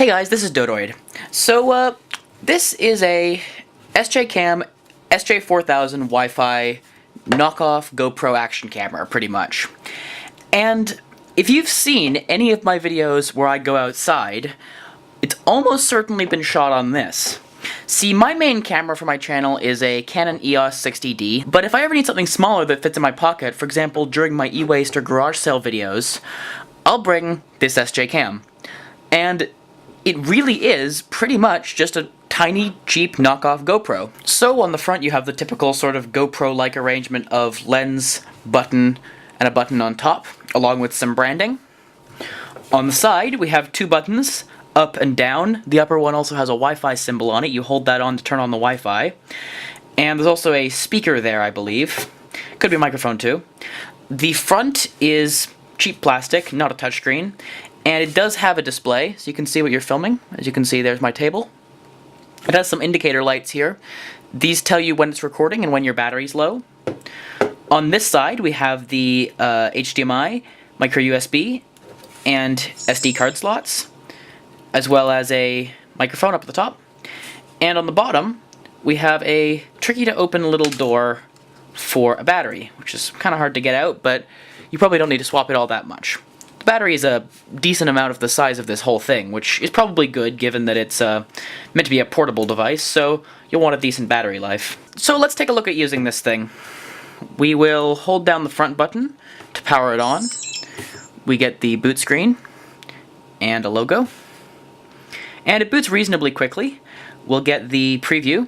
Hey guys, this is Dodoid. So, this is a SJCAM SJ4000 Wi-Fi knockoff GoPro action camera, pretty much. And if you've seen any of my videos where I go outside, it's almost certainly been shot on this. See, my main camera for my channel is a Canon EOS 60D, but if I ever need something smaller that fits in my pocket, for example during my e-waste or garage sale videos, I'll bring this SJCAM. And it really is pretty much just a tiny, cheap knockoff GoPro. So on the front you have the typical sort of GoPro-like arrangement of lens, button, and a button on top, along with some branding. On the side we have two buttons, up and down. The upper one also has a Wi-Fi symbol on it. You hold that on to turn on the Wi-Fi. And there's also a speaker there, I believe. Could be a microphone too. The front is cheap plastic, not a touchscreen. And it does have a display, so you can see what you're filming. As you can see, there's my table. It has some indicator lights here. These tell you when it's recording and when your battery's low. On this side, we have the HDMI, micro USB, and SD card slots, as well as a microphone up at the top. And on the bottom, we have a tricky-to-open little door for a battery, which is kind of hard to get out, but you probably don't need to swap it all that much. The battery is a decent amount of the size of this whole thing, which is probably good given that it's meant to be a portable device, so you'll want a decent battery life. So let's take a look at using this thing. We will hold down the front button to power it on. We get the boot screen and a logo. And it boots reasonably quickly. We'll get the preview.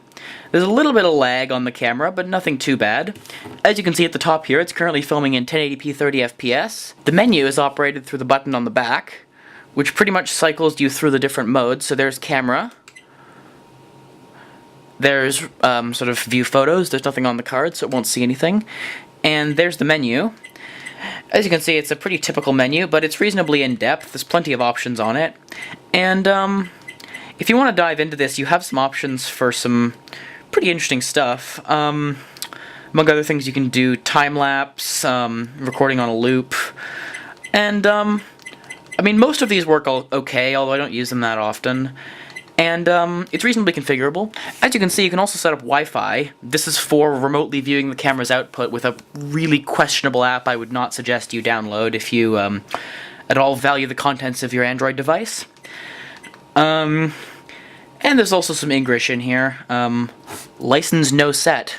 There's a little bit of lag on the camera, but nothing too bad. As you can see at the top here, it's currently filming in 1080p 30 FPS. The menu is operated through the button on the back, which pretty much cycles you through the different modes. So there's camera. There's sort of view photos. There's nothing on the card, so it won't see anything. And there's the menu. As you can see, it's a pretty typical menu, but it's reasonably in-depth. There's plenty of options on it. And if you want to dive into this, you have some options for some pretty interesting stuff. Among other things, you can do time-lapse, recording on a loop, and I mean, most of these work okay, although I don't use them that often. And it's reasonably configurable. As you can see, you can also set up Wi-Fi. This is for remotely viewing the camera's output with a really questionable app I would not suggest you download if you at all value the contents of your Android device. And there's also some English in here. License no set.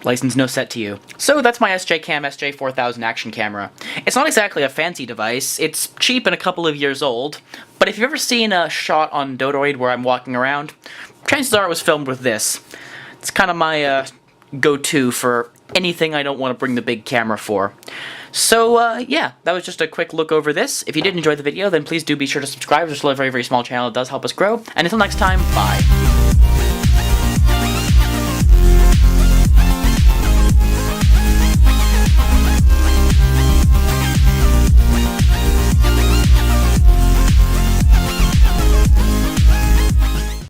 License no set to you. So that's my SJCAM SJ4000 action camera. It's not exactly a fancy device. It's cheap and a couple of years old. But if you've ever seen a shot on Dodoid where I'm walking around, chances are it was filmed with this. It's kind of my go-to for anything I don't want to bring the big camera for. So, yeah, that was just a quick look over this. If you did enjoy the video, then please do be sure to subscribe. It's still a very, very small channel. It does help us grow. And until next time, bye.